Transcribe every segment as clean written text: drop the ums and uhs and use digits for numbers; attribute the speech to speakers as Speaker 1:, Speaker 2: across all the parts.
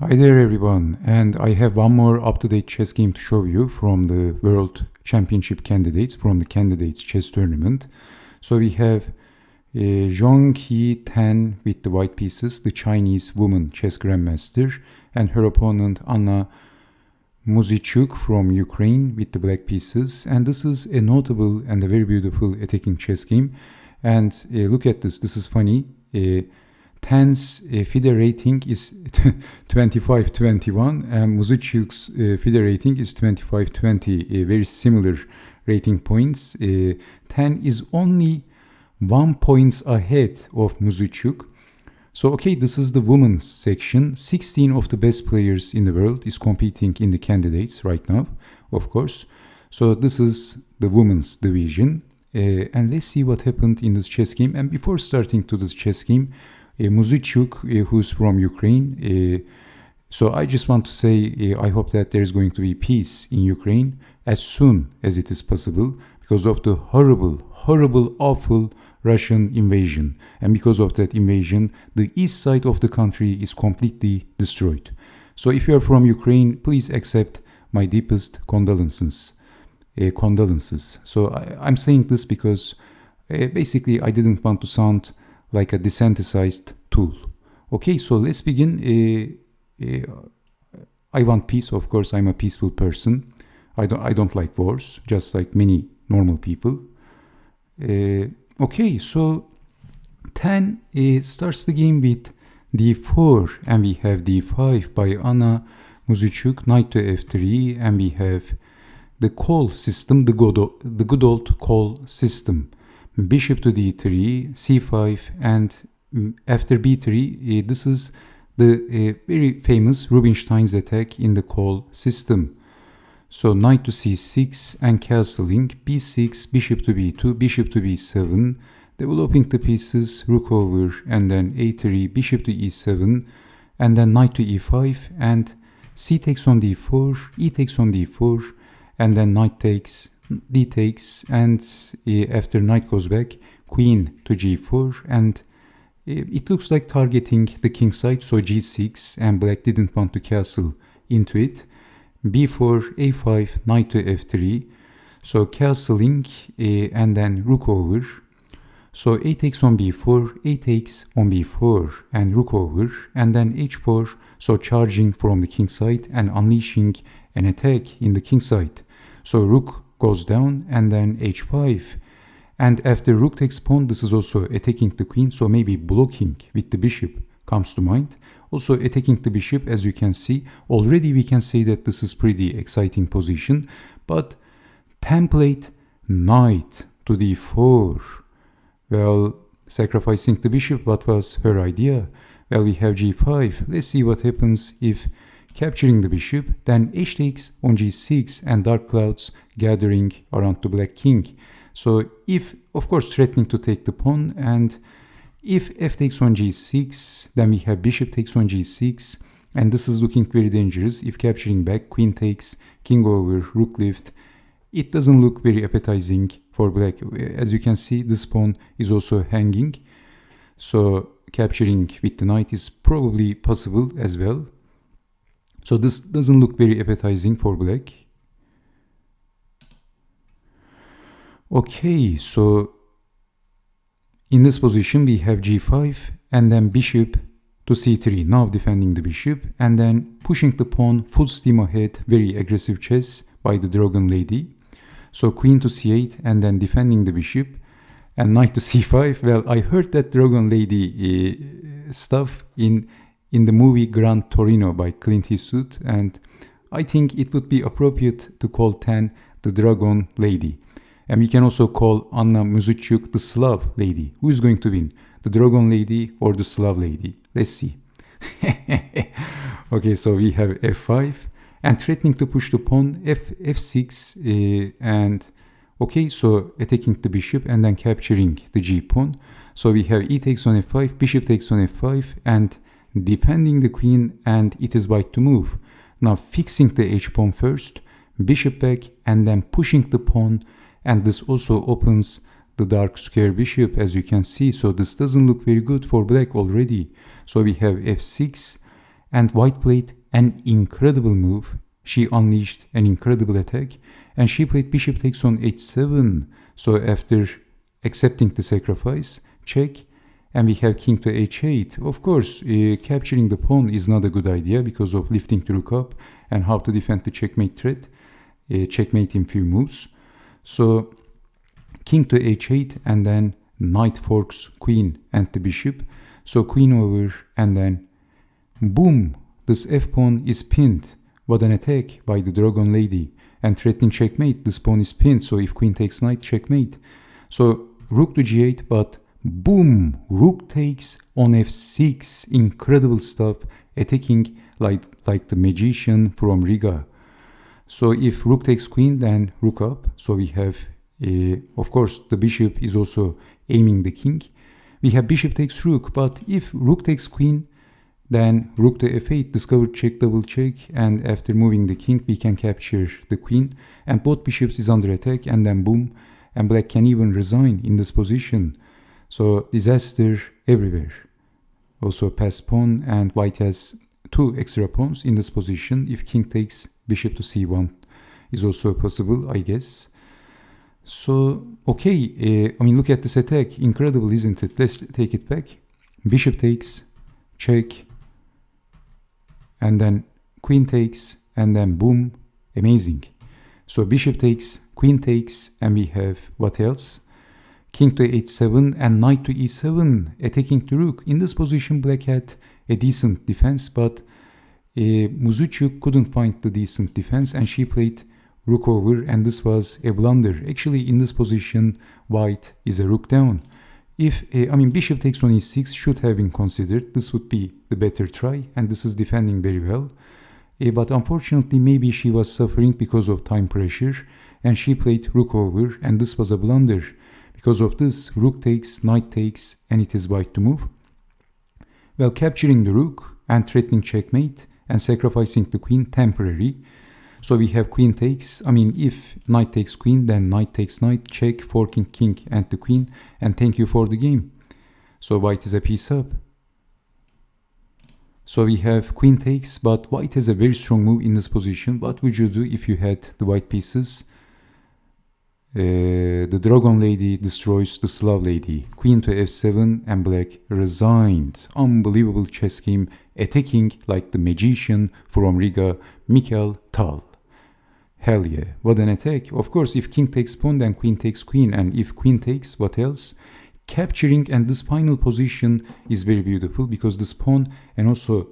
Speaker 1: Hi there everyone, and I have one more up-to-date chess game to show you from the World Championship candidates, from the candidates chess tournament. So we have Zhongyi Tan with the white pieces, the Chinese woman chess grandmaster, and her opponent Anna Muzychuk from Ukraine with the black pieces. And this is a notable and a very beautiful attacking chess game. And look at this is funny. Tan's FIDE rating is 25-21 and Muzychuk's FIDE rating is 25-20, very similar rating points. Tan is only 1 point ahead of Muzychuk. So okay, this is the women's section. 16 of the best players in the world is competing in the candidates right now, of course. So this is the women's division. And let's see what happened in this chess game. And before starting to this chess game, Muzychuk, who's from Ukraine. So I just want to say I hope that there's going to be peace in Ukraine as soon as it is possible because of the horrible, awful Russian invasion. And because of that invasion, the east side of the country is completely destroyed. So if you are from Ukraine, please accept my deepest condolences. So I'm saying this because basically I didn't want to sound like a desensitized tool. Okay, so let's begin. I want peace, of course. I'm a peaceful person. I don't like wars, just like many normal people. Okay, so Tan starts the game with d4, and we have d5 by Anna Muzychuk, knight to f3, and we have the call system, the good old call system. Bishop to d3, c5, and after b3, this is the very famous Rubinstein's attack in the call system. So knight to c6 and castling, b6, bishop to b2, bishop to b7, developing the pieces, rook over, and then a3, bishop to e7, and then knight to e5, and c takes on d4, e takes on d4, and then knight takes, d takes, and after knight goes back, queen to g4, and it looks like targeting the king side, so g6, and black didn't want to castle into it. b4, a5, knight to f3, so castling, and then rook over. So a takes on b4, a takes on b4, and rook over, and then h4, so charging from the king side and unleashing an attack in the king side. So rook goes down, and then h5. And after rook takes pawn, this is also attacking the queen, so maybe blocking with the bishop comes to mind. Also attacking the bishop, as you can see. Already we can say that this is pretty exciting position. But template knight to d4. Well, sacrificing the bishop, what was her idea? Well, we have g5. Let's see what happens if capturing the bishop, then h takes on g6 and dark clouds gathering around the black king. So if, of course, threatening to take the pawn, and if f takes on g6, then we have bishop takes on g6, and this is looking very dangerous. If capturing back, queen takes, king over, rook lift, it doesn't look very appetizing for black. As you can see, this pawn is also hanging, so capturing with the knight is probably possible as well. So this doesn't look very appetizing for black. Okay, so in this position we have g5 and then bishop to c3, now defending the bishop, and then pushing the pawn full steam ahead, very aggressive chess by the Dragon Lady. So queen to c8 and then defending the bishop, and knight to c5. Well, I heard that Dragon Lady stuff in the movie Gran Torino by Clint Eastwood, and I think it would be appropriate to call Tan the Dragon Lady. And we can also call Anna Muzychuk the Slav Lady. Who is going to win? The Dragon Lady or the Slav Lady? Let's see. Okay, so we have f5 and threatening to push the pawn, f6, and okay, so attacking the bishop and then capturing the g pawn. So we have e takes on f5, bishop takes on f5, and defending the queen, and it is white to move. Now fixing the h-pawn first, bishop back, and then pushing the pawn, and this also opens the dark square bishop, as you can see. So this doesn't look very good for black already. So we have f6, and white played an incredible move. She unleashed an incredible attack, and she played bishop takes on h7. So after accepting the sacrifice, check, and we have king to h8. Of course, capturing the pawn is not a good idea because of lifting the rook up and how to defend the checkmate threat. Checkmate in few moves. So king to h8, and then knight forks queen and the bishop. So queen over, and then boom, this f-pawn is pinned. What an attack by the dragon lady. And threatening checkmate, this pawn is pinned. So if queen takes knight, checkmate. So rook to g8, but boom, rook takes on f6. Incredible stuff, attacking like the magician from Riga. So if rook takes queen, then rook up. So we have, of course, the bishop is also aiming the king. We have bishop takes rook, but if rook takes queen, then rook to f8, discovered check, double check, and after moving the king, we can capture the queen. And both bishops is under attack, and then boom, and black can even resign in this position. So disaster everywhere. Also pass pawn, and white has 2 extra pawns in this position. If king takes, bishop to c1 is also possible, I guess. So, okay, I mean, look at this attack. Incredible, isn't it? Let's take it back. Bishop takes, check, and then queen takes, and then boom, amazing. So bishop takes, queen takes, and we have what else? King to h7 and knight to e7, attacking the rook. In this position, black had a decent defense, but Muzychuk couldn't find the decent defense, and she played rook over, and this was a blunder. Actually, in this position, white is a rook down. If, bishop takes on e6 should have been considered. This would be the better try, and this is defending very well. But unfortunately, maybe she was suffering because of time pressure, and she played rook over, and this was a blunder. Because of this, rook takes, knight takes, and it is white to move. Well, capturing the rook and threatening checkmate and sacrificing the queen, temporary. So we have queen takes. If knight takes queen, then knight takes knight, check, forking king and the queen, and thank you for the game. So white is a piece up. So we have queen takes, but white has a very strong move in this position. What would you do if you had the white pieces? The dragon lady destroys the Slav lady. Queen to f7, and black resigned. Unbelievable chess game, attacking like the magician from Riga, Mikhail Tal. Hell yeah, what an attack. Of course, if king takes pawn, then queen takes queen, and if queen takes, what else? Capturing, and this final position is very beautiful because this pawn and also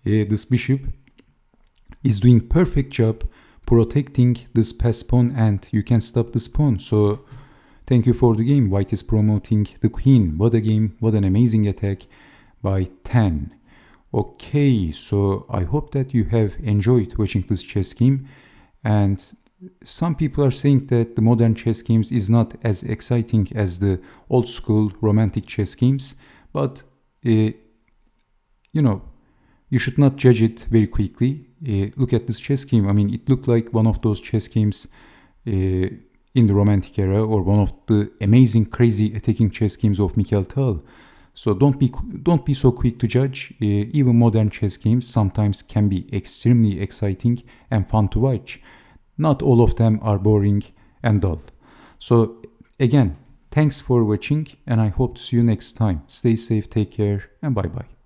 Speaker 1: this bishop is doing perfect job protecting this pass pawn, and you can stop this pawn. So thank you for the game. White is promoting the queen. What a game, what an amazing attack by Tan. Okay, so I hope that you have enjoyed watching this chess game, and some people are saying that the modern chess games is not as exciting as the old school romantic chess games, but you should not judge it very quickly. Look at this chess game. It looked like one of those chess games in the romantic era, or one of the amazing, crazy attacking chess games of Mikhail Tal. So don't be so quick to judge. Even modern chess games sometimes can be extremely exciting and fun to watch. Not all of them are boring and dull. So again, thanks for watching, and I hope to see you next time. Stay safe, take care, and bye bye.